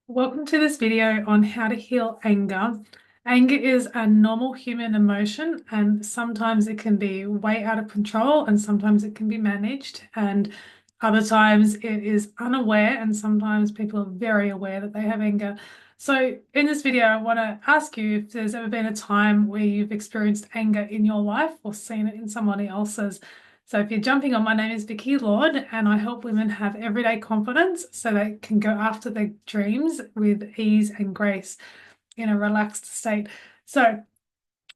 Welcome to this video on how to heal anger. Anger is a normal human emotion, and sometimes it can be way out of control, and sometimes it can be managed, and other times it is unaware, and sometimes people are very aware that they have anger. So, in this video, I want to ask you if there's ever been a time where you've experienced anger in your life or seen it in somebody else's. So if you're jumping on, my name is Vicky Lord, and I help women have everyday confidence so they can go after their dreams with ease and grace in a relaxed state. So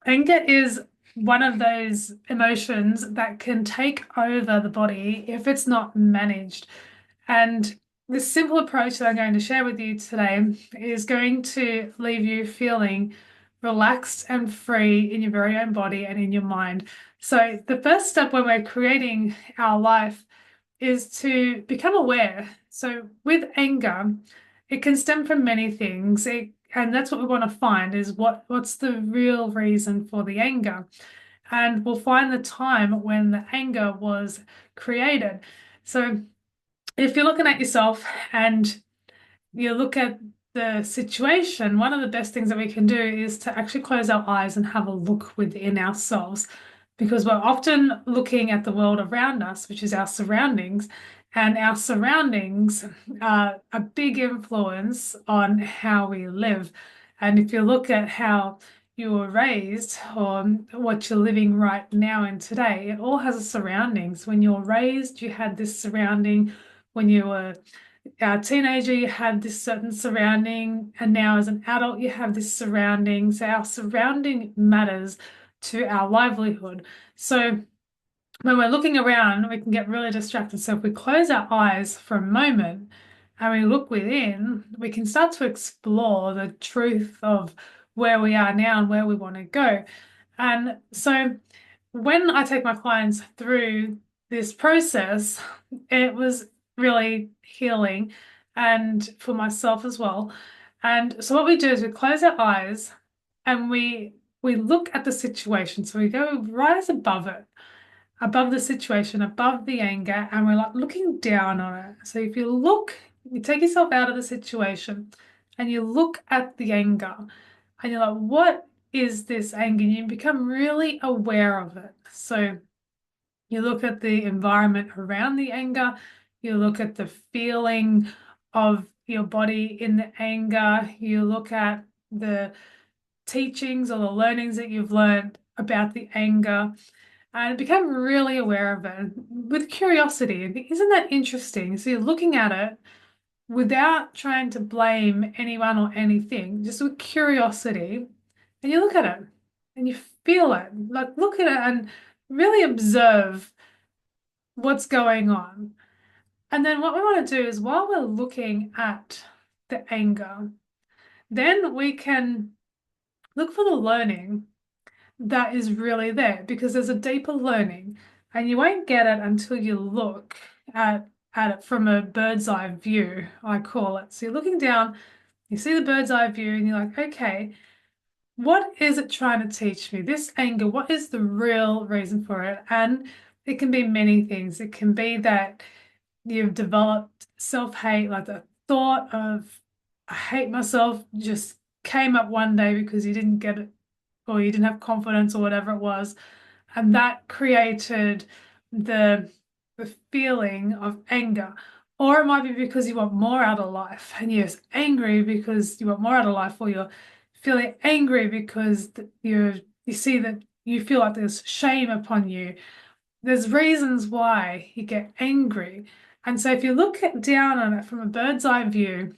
anger is one of those emotions that can take over the body if it's not managed. And the simple approach that I'm going to share with you today is going to leave you feeling relaxed and free in your very own body and in your mind. So, the first step when we're creating our life is to become aware. So, with anger, it can stem from many things. And that's what we want to find is what's the real reason for the anger. And we'll find the time when the anger was created. So if you're looking at yourself and you look at the situation, one of the best things that we can do is to actually close our eyes and have a look within ourselves because we're often looking at the world around us, which is our surroundings, and our surroundings are a big influence on how we live. And if you look at how you were raised or what you're living right now and today, it all has a surroundings. When you're raised, you had this surrounding. When you were a teenager, you had this certain surrounding, and now as an adult, you have this surrounding. So our surrounding matters to our livelihood. So when we're looking around, we can get really distracted. So if we close our eyes for a moment and we look within, we can start to explore the truth of where we are now and where we want to go. And so when I take my clients through this process, it was really healing and for myself as well. And so what we do is we close our eyes and we look at the situation. So we go right above it, above the situation, above the anger, and we're like looking down on it. So if you look, you take yourself out of the situation and you look at the anger and you're like, what is this anger? And you become really aware of it. So you look at the environment around the anger, you look at the feeling of your body in the anger, you look at the teachings or the learnings that you've learned about the anger, and become really aware of it with curiosity. And isn't that interesting? So you're looking at it without trying to blame anyone or anything, just with curiosity, and you look at it and you feel it. Like look at it and really observe what's going on. And then what we want to do is while we're looking at the anger, then we can look for the learning that is really there because there's a deeper learning and you won't get it until you look at it from a bird's eye view, I call it. So you're looking down, you see the bird's eye view and you're like, okay, what is it trying to teach me? This anger, what is the real reason for it? And it can be many things. It can be that you've developed self-hate, like the thought of I hate myself just came up one day because you didn't get it or you didn't have confidence or whatever it was. And that created the the feeling of anger. Or it might be because you want more out of life and you're angry because you want more out of life, or you're feeling angry because you see that you feel like there's shame upon you. There's reasons why you get angry. And so if you look down on it from a bird's eye view,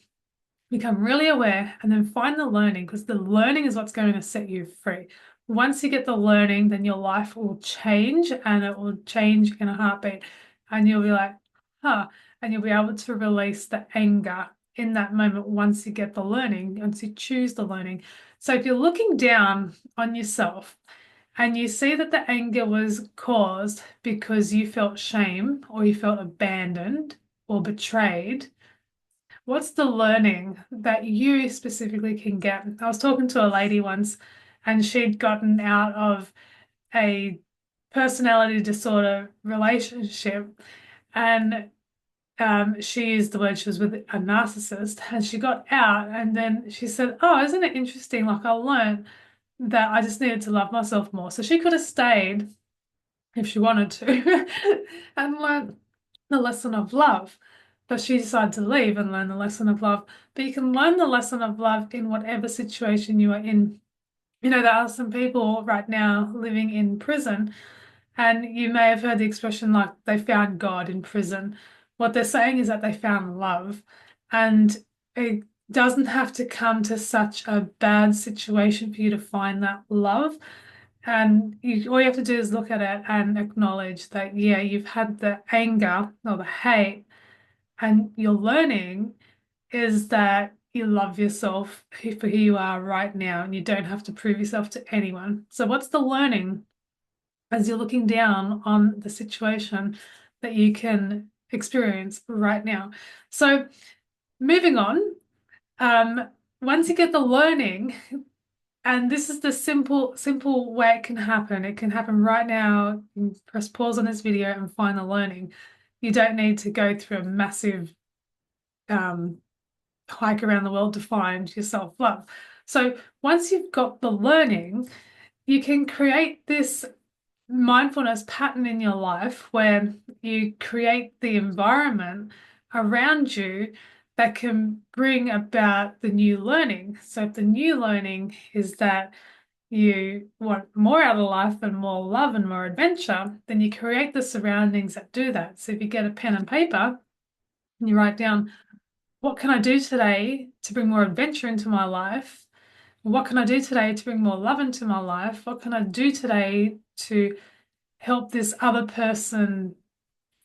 become really aware and then find the learning because the learning is what's going to set you free. Once you get the learning, then your life will change and it will change in a heartbeat. And you'll be like, huh. And you'll be able to release the anger in that moment once you get the learning, once you choose the learning. So if you're looking down on yourself and you see that the anger was caused because you felt shame or you felt abandoned or betrayed, what's the learning that you specifically can get? I was talking to a lady once and she'd gotten out of a personality disorder relationship and she used the word she was with a narcissist, and she got out, and then she said, "Oh, isn't it interesting? Like I learned that I just needed to love myself more." So she could have stayed if she wanted to and learn the lesson of love. But she decided to leave and learn the lesson of love. But you can learn the lesson of love in whatever situation you are in. You know, there are some people right now living in prison, and you may have heard the expression like they found God in prison. What they're saying is that they found love. And it doesn't have to come to such a bad situation for you to find that love. And all you have to do is look at it and acknowledge that, yeah, you've had the anger or the hate, and your learning is that you love yourself for who you are right now, and you don't have to prove yourself to anyone. So, what's the learning as you're looking down on the situation that you can experience right now? So, moving on, once you get the learning, and this is the simple way it can happen. It can happen right now. You can press pause on this video and find the learning. You don't need to go through a massive um, hike around the world to find your self-love. So once you've got the learning, you can create this mindfulness pattern in your life where you create the environment around you that can bring about the new learning. So if the new learning is that you want more out of life and more love and more adventure, then you create the surroundings that do that. So if you get a pen and paper and you write down, what can I do today to bring more adventure into my life? What can I do today to bring more love into my life? What can I do today to help this other person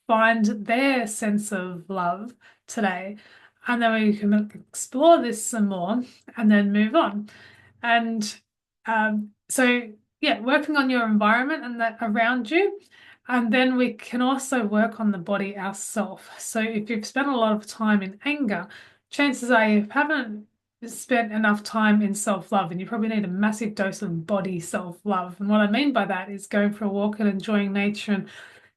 find their sense of love today? And then we can explore this some more and then move on. And so, yeah, working on your environment and that around you. And then we can also work on the body ourselves. So if you've spent a lot of time in anger, chances are you haven't spent enough time in self-love, and you probably need a massive dose of body self-love. And what I mean by that is going for a walk and enjoying nature and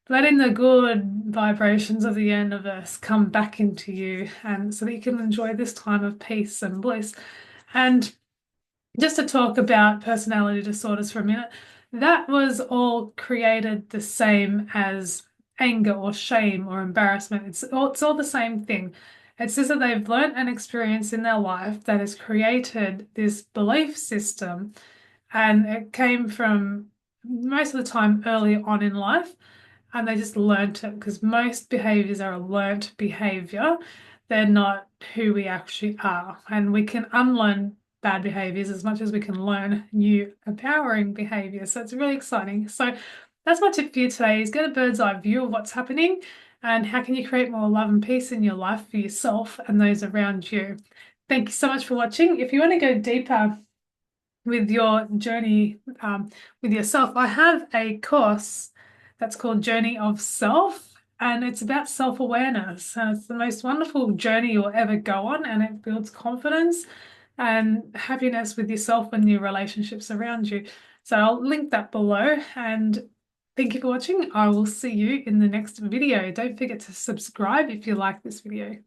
letting the good vibrations of the universe come back into you, and so that you can enjoy this time of peace and bliss. And just to talk about personality disorders for a minute, that was all created the same as anger or shame or embarrassment. It's all the same thing. It's just that they've learned an experience in their life that has created this belief system, and it came from most of the time early on in life, and they just learnt it because most behaviors are a learnt behavior. They're not who we actually are. And we can unlearn bad behaviors as much as we can learn new empowering behaviors. So it's really exciting. So that's my tip for you today, is get a bird's eye view of what's happening and how can you create more love and peace in your life for yourself and those around you. Thank you so much for watching. If you want to go deeper with your journey with yourself, I have a course that's called Journey of Self, and it's about self-awareness. And it's the most wonderful journey you'll ever go on, and it builds confidence and happiness with yourself and your relationships around you. So I'll link that below, and thank you for watching. I will see you in the next video. Don't forget to subscribe if you like this video.